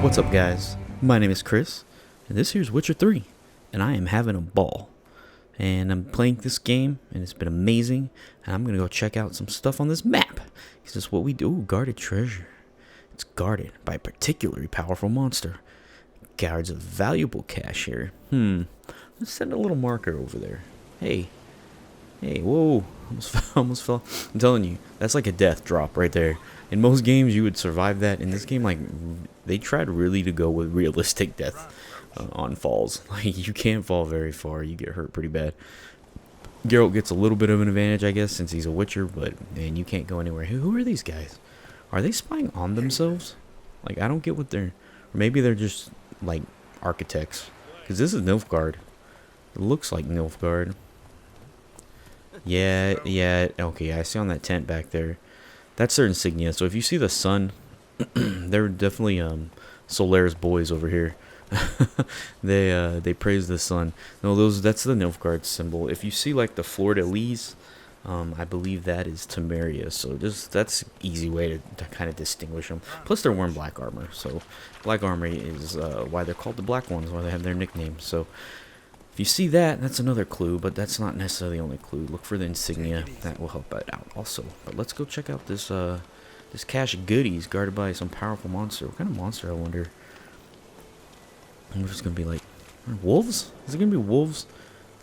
What's up, guys? My name is Chris, and this here's Witcher 3, and I am having a ball. And I'm playing this game, and it's been amazing, and I'm gonna go check out some stuff on this map. Because that's what we do. Ooh, guarded treasure. It's guarded by a particularly powerful monster. Guards a valuable cache here. Let's send a little marker over there. Hey, whoa, almost fell. I'm telling you, that's like a death drop right there. In most games, you would survive that. In this game, like, they tried really to go with realistic death on falls. Like, you can't fall very far. You get hurt pretty bad. Geralt gets a little bit of an advantage, I guess, since he's a Witcher, but, man, you can't go anywhere. Who are these guys? Are they spying on themselves? Like, I don't get what they're... Or maybe they're just, like, architects. Because this is Nilfgaard. It looks like Nilfgaard. Yeah, okay, I see on that tent back there. That's their insignia. So if you see the sun, they're definitely Solaire's boys over here. They praise the sun. No, that's the Nilfgaard symbol. If you see like the fleur de lis, I believe that is Temeria. So that's an easy way to kind of distinguish them. Plus they're wearing black armor. So black armor is why they're called the Black Ones, why they have their nickname. So if you see that, that's another clue, but that's not necessarily the only clue. Look for the insignia. That will help it out also. But let's go check out this cache of goodies guarded by some powerful monster. What kind of monster, I wonder? I wonder if it's going to be like... Wolves? Is it going to be wolves?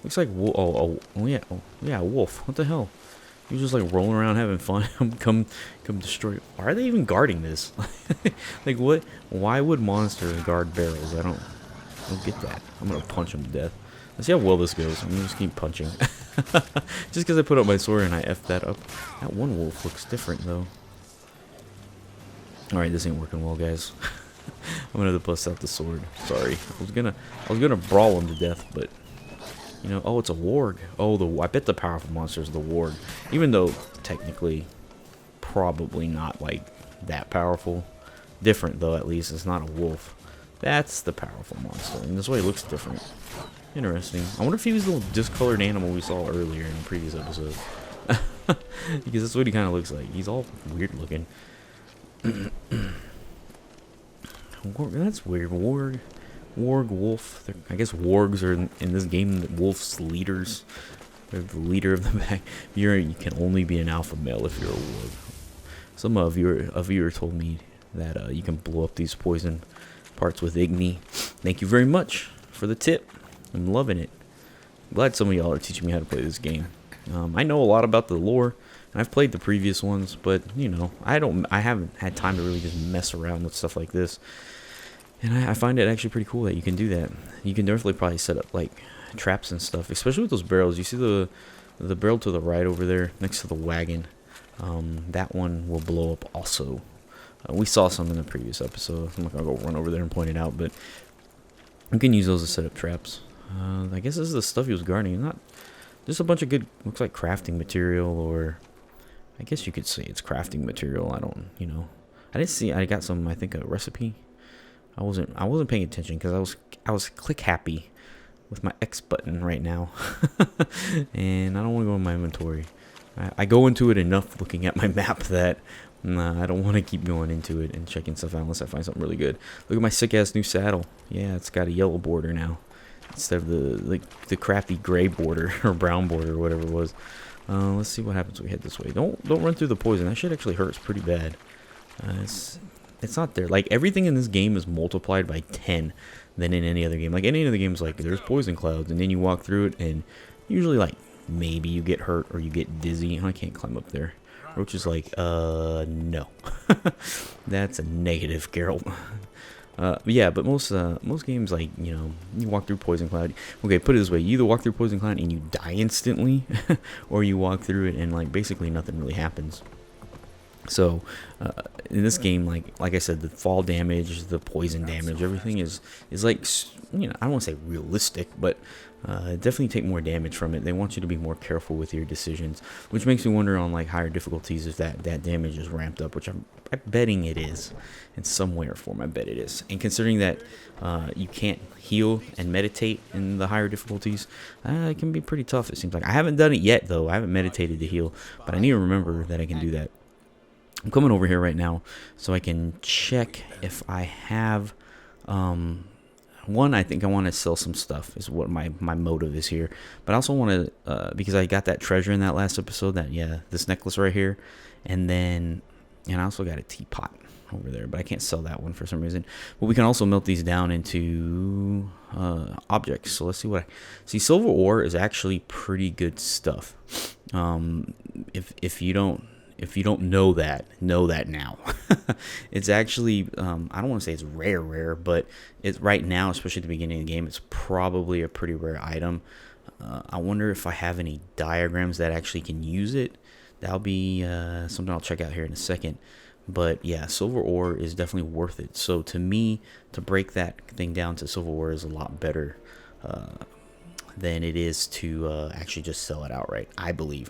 Looks like... Oh, yeah, wolf. What the hell? You're just like rolling around having fun. come destroy... Why are they even guarding this? Like, what? Why would monsters guard barrels? I don't get that. I'm going to punch them to death. Let's see how well this goes. I'm going to just keep punching. Just because I put up my sword and I effed that up. That one wolf looks different, though. Alright, this ain't working well, guys. I'm going to bust out the sword. Sorry. I was gonna brawl him to death, but... You know, oh, it's a warg. Oh, I bet the powerful monster is the warg. Even though, technically, probably not, like, that powerful. Different, though, at least. It's not a wolf. That's the powerful monster. And this way it looks different. Interesting. I wonder if he was the discolored animal we saw earlier in the previous episode. Because that's what he kind of looks like. He's all weird looking. That's weird. Warg, wolf. I guess wargs are in this game wolf's leaders. They're the leader of the pack. You can only be an alpha male if you're a warg. Some of a viewer told me that you can blow up these poison parts with Igni. Thank you very much for the tip. I'm loving it. Glad some of y'all are teaching me how to play this game. I know a lot about the lore, and I've played the previous ones, but you know, I haven't had time to really just mess around with stuff like this. And I find it actually pretty cool that you can do that. You can definitely probably set up like traps and stuff, especially with those barrels. You see the barrel to the right over there next to the wagon. That one will blow up also. We saw some in the previous episode. I'm not gonna go run over there and point it out, but you can use those to set up traps. I guess this is the stuff he was guarding. Not just a bunch of good, looks like crafting material, or I guess you could say it's crafting material. I didn't see. I got some. I think a recipe. I wasn't paying attention because I was click happy with my X button right now, and I don't want to go in my inventory. I go into it enough looking at my map that. Nah, I don't want to keep going into it and checking stuff out unless I find something really good. Look at my sick-ass new saddle. Yeah, it's got a yellow border now. Instead of the crappy gray border or brown border or whatever it was. Let's see what happens when we head this way. Don't run through the poison. That shit actually hurts pretty bad. It's not there. Like, everything in this game is multiplied by 10 than in any other game. Like, any other game's like, there's poison clouds, and then you walk through it, and usually, like, maybe you get hurt or you get dizzy. I can't climb up there. Roach is like, no. That's a negative, Geralt. Yeah, but most games, like, you know, you walk through Poison Cloud. Okay, put it this way. You either walk through Poison Cloud and you die instantly, or you walk through it and, like, basically nothing really happens. So, in this game, like I said, the fall damage, the poison damage, everything is like, you know, I don't want to say realistic, but definitely take more damage from it. They want you to be more careful with your decisions, which makes me wonder on like higher difficulties if that damage is ramped up, which I'm betting it is in some way or form. I bet it is. And considering that you can't heal and meditate in the higher difficulties, it can be pretty tough. It seems like I haven't done it yet though. I haven't meditated to heal, but I need to remember that I can do that. I'm coming over here right now so I can check if I have One, I think I want to sell some stuff is what my motive is here. But I also want to, because I got that treasure in that last episode, this necklace right here. And I also got a teapot over there, but I can't sell that one for some reason. But we can also melt these down into objects. So let's see what silver ore is actually pretty good stuff. If you don't know that now. It's actually I don't want to say it's rare, but it's right now, especially at the beginning of the game, it's probably a pretty rare item. I wonder if I have any diagrams that actually can use it. That'll be something I'll check out here in a second. But yeah, silver ore is definitely worth it. So to me, to break that thing down to silver ore is a lot better than it is to actually just sell it outright, I believe.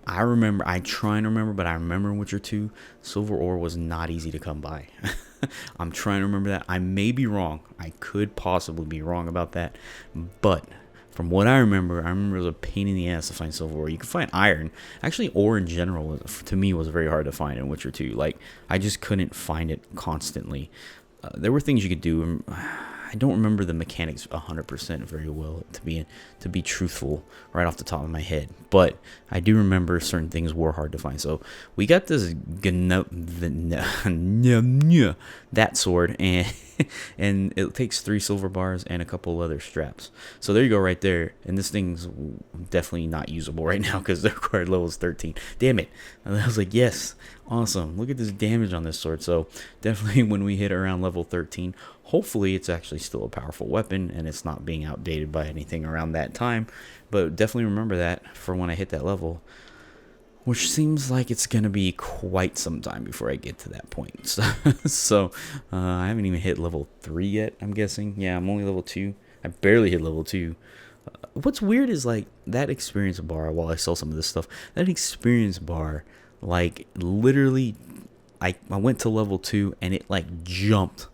I try and remember, but I remember in Witcher 2, silver ore was not easy to come by. I'm trying to remember that. I may be wrong. I could possibly be wrong about that. But from what I remember it was a pain in the ass to find silver ore. You can find iron. Actually, ore in general, to me, was very hard to find in Witcher 2. Like, I just couldn't find it constantly. There were things you could do. I don't remember the mechanics 100% very well, to be truthful, right off the top of my head. But I do remember certain things were hard to find. So we got this that sword, and it takes 3 silver bars and a couple leather straps. So there you go, right there. And this thing's definitely not usable right now because the required level is 13. Damn it! And I was like, yes, awesome. Look at this damage on this sword. So definitely when we hit around level 13. Hopefully it's actually still a powerful weapon and it's not being outdated by anything around that time. But definitely remember that for when I hit that level, which seems like it's going to be quite some time before I get to that point. So I haven't even hit level 3 yet, I'm guessing. Yeah, I'm only level 2. I barely hit level 2. What's weird is like that experience bar, while I sell some of this stuff, that experience bar, like literally I went to level 2 and it like jumped.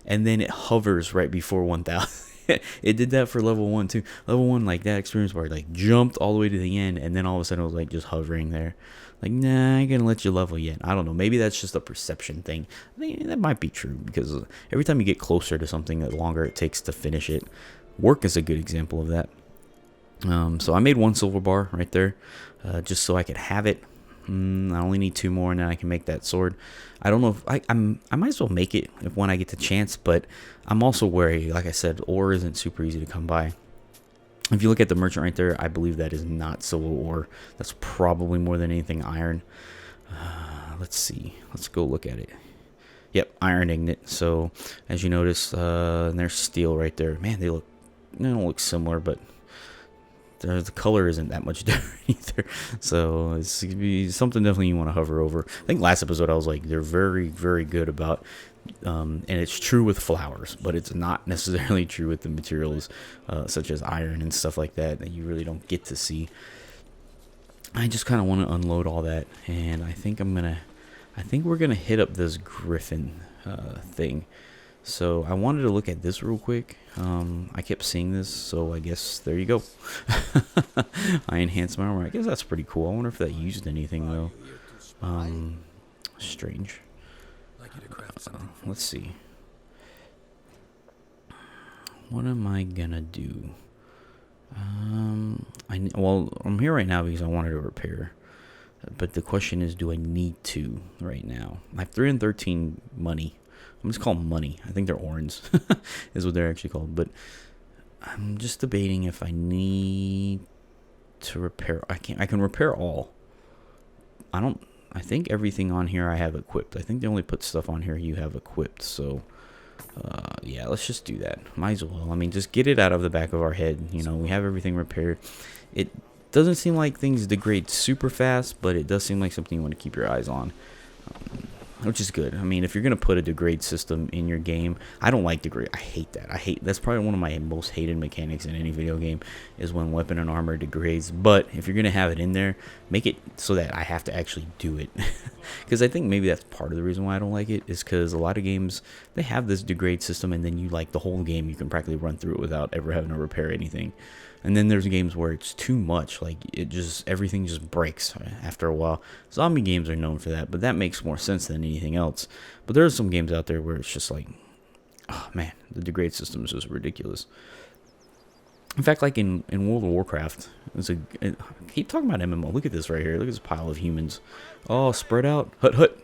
And then it hovers right before 1000. It did that for level 1 too. Level 1, like that experience bar, like jumped all the way to the end, and then all of a sudden it was like just hovering there. Like, nah, I ain't gonna let you level yet. I don't know. Maybe that's just a perception thing. I think that might be true because every time you get closer to something, the longer it takes to finish it. Work is a good example of that. So I made 1 silver bar right there, just so I could have it. I only need 2 more and then I can make that sword. I don't know if I might as well make it when I get the chance, but I'm also wary. Like I said, ore isn't super easy to come by. If you look at the merchant right there, I believe that is not silver ore. That's probably more than anything iron. Let's see. Let's go look at it. Yep, iron ignet. So as you notice, there's steel right there. Man, they don't look similar, but the color isn't that much different either. So it's something definitely you want to hover over. I think last episode I was like, they're very, very good about, and it's true with flowers, but it's not necessarily true with the materials such as iron and stuff like that you really don't get to see. I just kind of want to unload all that, and I think we're gonna hit up this Griffin thing. So I wanted to look at this real quick. I kept seeing this, so I guess there you go. I enhanced my armor. I guess that's pretty cool. I wonder if that used anything though. Strange. Let's see. What am I gonna do? Well, I'm here right now because I wanted to repair. But the question is, do I need to right now? I have 313 money. I'm just calling them money. I think they're orens is what they're actually called. But I'm just debating if I need to repair. I can repair all. I think everything on here I have equipped. I think they only put stuff on here you have equipped. So yeah, let's just do that. Might as well. I mean, just get it out of the back of our head. You know, we have everything repaired. It doesn't seem like things degrade super fast, but it does seem like something you want to keep your eyes on. Which is good. I mean, if you're going to put a degrade system in your game, I don't like degrade. I hate that. That's probably one of my most hated mechanics in any video game is when weapon and armor degrades. But if you're going to have it in there, make it so that I have to actually do it. Because I think maybe that's part of the reason why I don't like it is because a lot of games, they have this degrade system and then you like the whole game, you can practically run through it without ever having to repair anything. And then there's games where it's too much, like everything just breaks after a while. Zombie games are known for that, but that makes more sense than anything else. But there are some games out there where it's just like, Oh man, the degrade system is just ridiculous. In fact, like in World of Warcraft, I keep talking about MMO. Look at this right here. Look at this pile of humans. Oh, spread out. Hut, hut.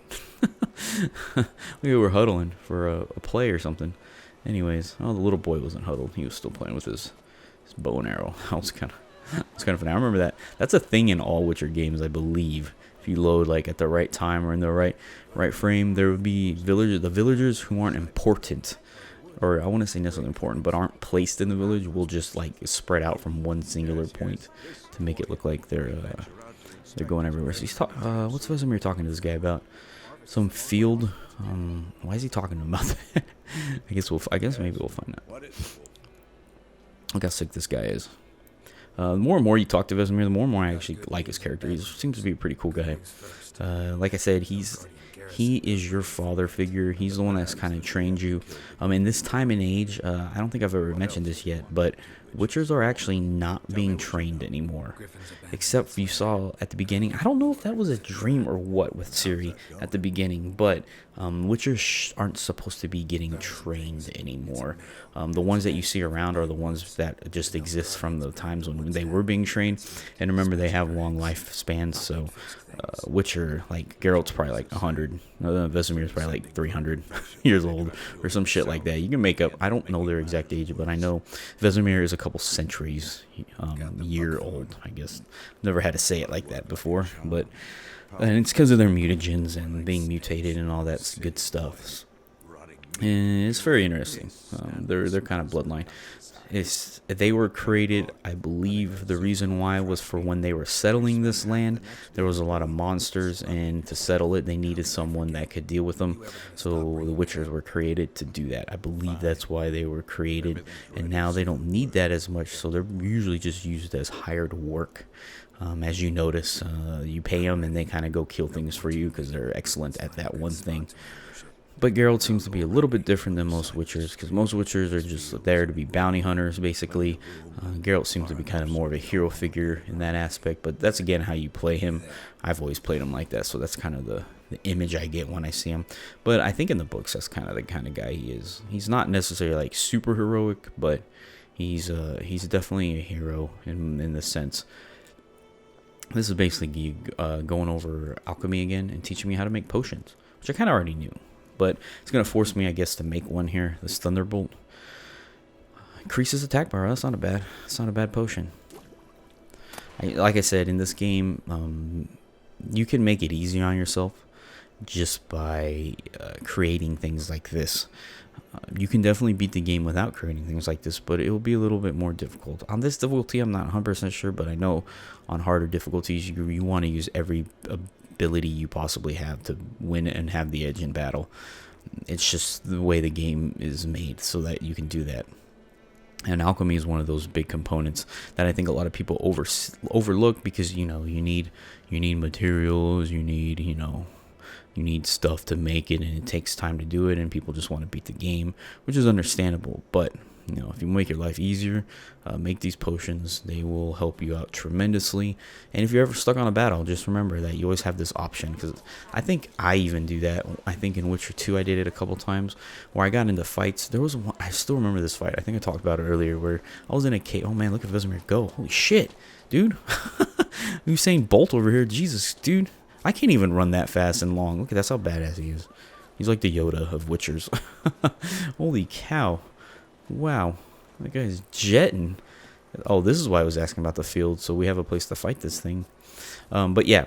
We were huddling for a play or something. Anyways, oh, the little boy wasn't huddled. He was still playing with his bow and arrow. That was kind of funny. I remember that. That's a thing in all Witcher games, I believe. If you load like at the right time or in the right frame, there would be the villagers who aren't important, or I want to say necessarily important, but aren't placed in the village, will just like spread out from one singular point to make it look like they're going everywhere. So what's Vesemir talking to this guy about? Some field. Why is he talking to him about that? I guess maybe we'll find out. Look how sick this guy is. The more and more you talk to Vesemir, the more and more I actually like his character. He seems to be a pretty cool guy. Like I said, he is your father figure. He's the one that's kind of trained you. In this time and age, I don't think I've ever mentioned this yet, but Witchers are actually not being trained anymore. Except you saw at the beginning, I don't know if that was a dream or what with Ciri at the beginning, but Witchers aren't supposed to be getting trained anymore. The ones that you see around are the ones that just exist from the times when they were being trained. And remember, they have long lifespans, so Witcher, like Geralt's probably like 100, Vesemir's probably like 300 years old or some shit like that. You can make up, I don't know their exact age, but I know Vesemir is a couple centuries year old, I guess. Never had to say it like that before, but and it's because of their mutagens and being mutated and all that good stuff. And it's very interesting. They're kind of bloodline. They were created, I believe the reason why was for when they were settling this land. There was a lot of monsters, and to settle it, they needed someone that could deal with them. So the Witchers were created to do that. I believe that's why they were created, and now they don't need that as much, so they're usually just used as hired work. As you notice, you pay them, and they kind of go kill things for you because they're excellent at that one thing. But Geralt seems to be a little bit different than most Witchers, because most Witchers are just there to be bounty hunters, basically. Geralt seems to be kind of more of a hero figure in that aspect, but that's, again, how you play him. I've always played him like that, so that's kind of the image I get when I see him. But I think in the books, that's kind of the kind of guy he is. He's not necessarily, like, super heroic, but he's definitely a hero in the sense. This is basically going over alchemy again and teaching me how to make potions, which I kind of already knew. But it's going to force me, I guess, to make one here. This Thunderbolt increases attack power. That's not a bad potion. Like I said, in this game, you can make it easier on yourself just by creating things like this. You can definitely beat the game without creating things like this, but it will be a little bit more difficult. On this difficulty, I'm not 100% sure, but I know on harder difficulties, you want to use every ability you possibly have to win and have the edge in battle. It's just the way the game is made so that you can do that. And alchemy is one of those big components that I think a lot of people overlook, because you need materials, you need stuff to make it, and it takes time to do it, and people just want to beat the game, which is understandable. But if you make your life easier, make these potions. They will help you out tremendously. And if you're ever stuck on a battle, just remember that you always have this option, because I think I even do that. I think in Witcher 2 I did it a couple times where I got into fights. There was one, I still remember this fight. I think I talked about it earlier, where I was in a cave. Oh man, look at Vesemir go. Holy shit, dude. Usain Bolt over here. Jesus, dude. I can't even run that fast and long. Look at that's how badass he is. He's like the Yoda of Witchers. Holy cow. Wow. That guy's jetting. Oh, this is why I was asking about the field. So we have a place to fight this thing. But yeah.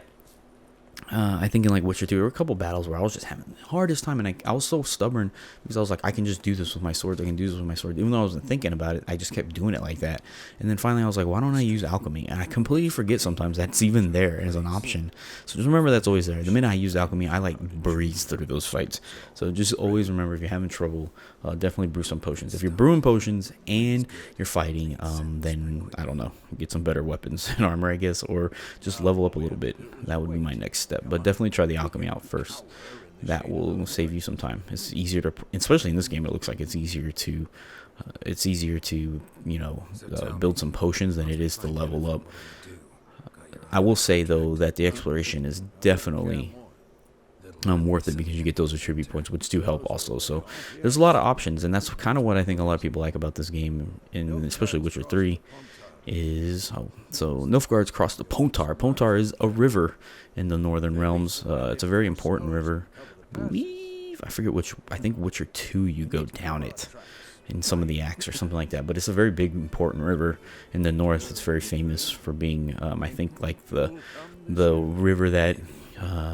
I think in like Witcher 2, there were a couple battles where I was just having the hardest time, and I was so stubborn because I was like, I can just do this with my sword. I can do this with my sword. Even though I wasn't thinking about it, I just kept doing it like that. And then finally I was like, why don't I use alchemy? And I completely forget sometimes that's even there as an option. So just remember that's always there. The minute I use alchemy, I like breeze through those fights. So just always remember, if you're having trouble, definitely brew some potions. If you're brewing potions and you're fighting, then I don't know, get some better weapons and armor, I guess, or just level up a little bit. That would be my next step. But definitely try the alchemy out first. That will save you some time. It's easier to, especially in this game, it looks like it's easier to build some potions than it is to level up. I will say though that the exploration is definitely worth it because you get those attribute points, which do help also. So there's a lot of options, and that's kind of what I think a lot of people like about this game, and especially Witcher 3, is so Nilfgaard's crossed the Pontar. Pontar is a river in the Northern Realms. It's a very important river. I forget which. I think Witcher 2 you go down it in some of the acts or something like that. But it's a very big, important river in the north. It's very famous for being, I think, like the river that.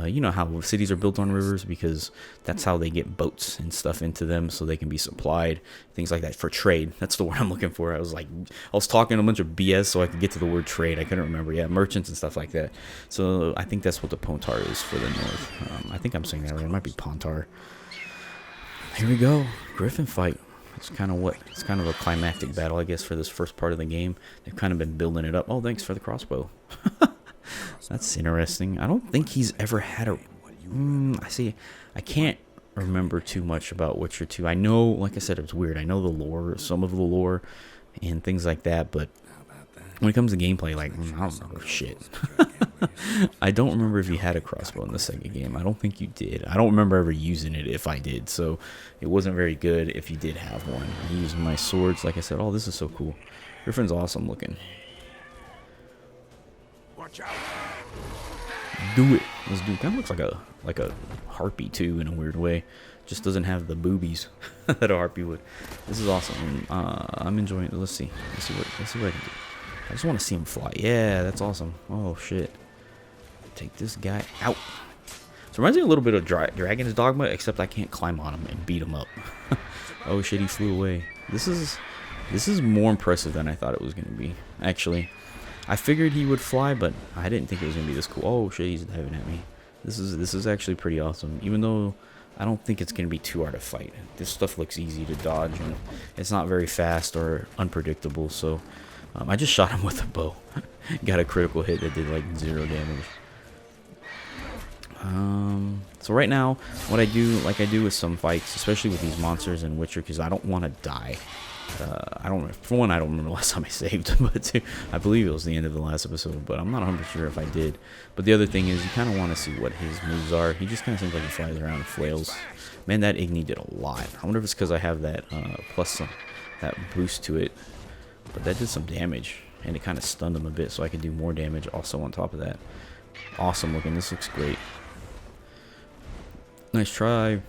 You know how cities are built on rivers, because that's how they get boats and stuff into them so they can be supplied, things like that, for trade. That's the word I'm looking for. I was talking a bunch of BS so I could get to the word trade. I couldn't remember. Yeah, merchants and stuff like that. So I think that's what the Pontar is for the north. I think I'm saying that right. It might be Pontar. Here we go. Griffin fight. It's kind of a climactic battle, I guess, for this first part of the game. They've kind of been building it up. Oh, thanks for the crossbow. That's interesting. I don't think he's ever had a... I can't remember too much about Witcher 2. I know, like I said, it's weird. I know the lore, some of the lore, and things like that, but when it comes to gameplay, like, I don't remember shit. I don't remember if you had a crossbow in the second game. I don't think you did. I don't remember ever using it if I did, so it wasn't very good if you did have one. I used my swords, like I said. Oh, this is so cool. Griffin's awesome looking. Watch out. Do it. This dude kind of looks like a harpy too, in a weird way. Just doesn't have the boobies that a harpy would. This is awesome. I'm enjoying it. Let's see what I can do. I just want to see him fly. Yeah, that's awesome. Oh shit. Take this guy out. So it reminds me a little bit of Dragon's Dogma, except I can't climb on him and beat him up. Oh shit, he flew away. This is more impressive than I thought it was gonna be. Actually, I figured he would fly, but I didn't think it was gonna be this cool. Oh shit, he's diving at me. This is actually pretty awesome. Even though I don't think it's gonna be too hard to fight. This stuff looks easy to dodge, and it's not very fast or unpredictable. So I just shot him with a bow. Got a critical hit that did like 0 damage. So right now, what I do, like I do with some fights, especially with these monsters in Witcher, because I don't want to die. For one, I don't remember the last time I saved, but two, I believe it was the end of the last episode, but I'm not 100% sure if I did. But the other thing is, you kind of want to see what his moves are. He just kind of seems like he flies around and flails. Man, that Igni did a lot. I wonder if it's because I have that that boost to it, but that did some damage, and it kind of stunned him a bit, so I could do more damage also on top of that. Awesome looking. This looks great. Nice try.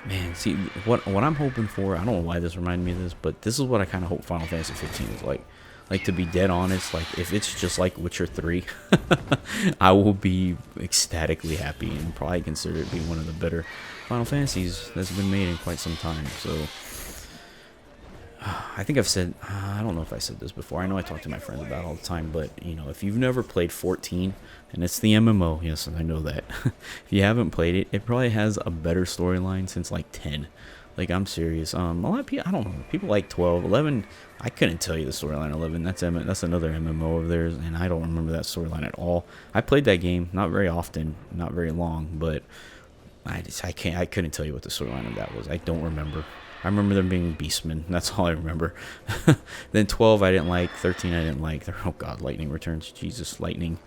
Man, see, what I'm hoping for, I don't know why this reminded me of this, but this is what I kind of hope Final Fantasy 15 is like. Like, to be dead honest, like, if it's just like Witcher 3, I will be ecstatically happy and probably consider it being one of the better Final Fantasies that's been made in quite some time. So, I think I've said, I don't know if I said this before. I know I talk to my friends about it all the time, but, you know, if you've never played 14, and it's the MMO, yes, I know that. If you haven't played it, it probably has a better storyline since, like, 10. Like, I'm serious. A lot of people, I don't know, people like 12, 11, I couldn't tell you the storyline 11. That's another MMO of theirs, and I don't remember that storyline at all. I played that game, not very often, not very long, but I couldn't tell you what the storyline of that was. I don't remember. I remember them being beastmen. That's all I remember. Then 12 I didn't like. 13 I didn't like. Oh god, Lightning Returns. Jesus, Lightning.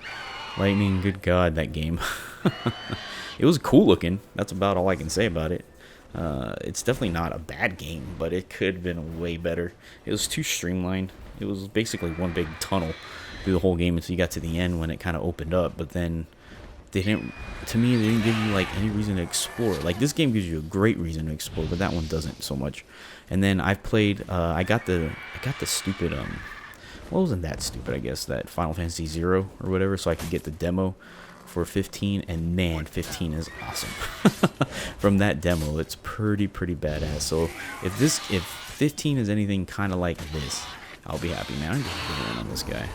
Lightning, good god, that game. It was cool looking. That's about all I can say about it. It's definitely not a bad game, but it could have been way better. It was too streamlined. It was basically one big tunnel through the whole game until you got to the end when it kind of opened up, but then they didn't give you like any reason to explore. Like, this game gives you a great reason to explore, but that one doesn't so much. And then I've played I got the stupid well, it wasn't that stupid, I guess, that Final Fantasy 0 or whatever, so I could get the demo for 15, and man, 15 is awesome. From that demo, it's pretty badass. So if 15 is anything kind of like this, I'll be happy, man. I'm gonna get on this guy.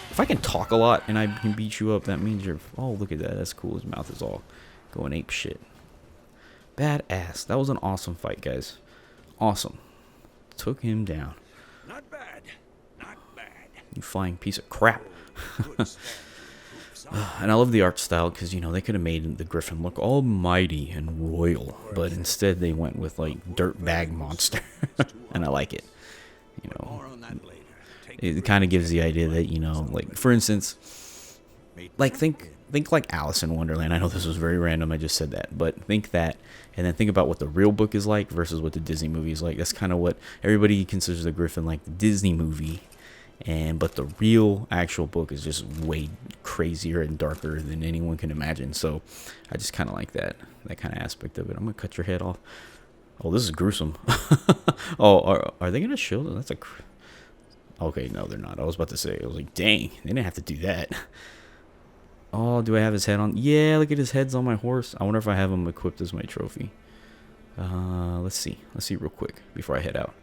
If I can talk a lot and I can beat you up, that means you're... Oh, look at that. That's cool. His mouth is all going ape shit. Badass. That was an awesome fight, guys. Awesome. Took him down. Not bad. Not bad. You flying piece of crap. And I love the art style because, you know, they could have made the Griffin look almighty and royal, but instead they went with, like, dirtbag monster. And I like it. You know, it kind of gives the idea that, you know, like, for instance, like, think think like Alice in Wonderland. I know this was very random. I just said that, but think that, and then think about what the real book is like versus what the Disney movie is like. That's kind of what everybody considers the Griffin like the Disney movie, but the real actual book is just way crazier and darker than anyone can imagine. So I just kind of like that kind of aspect of it. I'm gonna cut your head off. Oh, this is gruesome. Oh, are they gonna show that? That's a. Okay, no, they're not. I was about to say. I was like, dang, they didn't have to do that. Oh, do I have his head on? Yeah, look at his head's on my horse. I wonder if I have him equipped as my trophy. Let's see. Let's see real quick before I head out.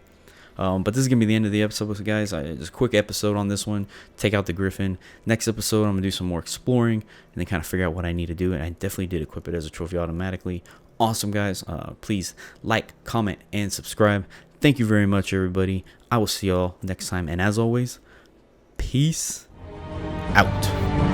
But this is going to be the end of the episode, guys. Just a quick episode on this one. Take out the Griffin. Next episode, I'm going to do some more exploring and then kind of figure out what I need to do. And I definitely did equip it as a trophy automatically. Awesome, guys. Please like, comment, and subscribe. Thank you very much, everybody. I will see y'all next time. And as always, peace out.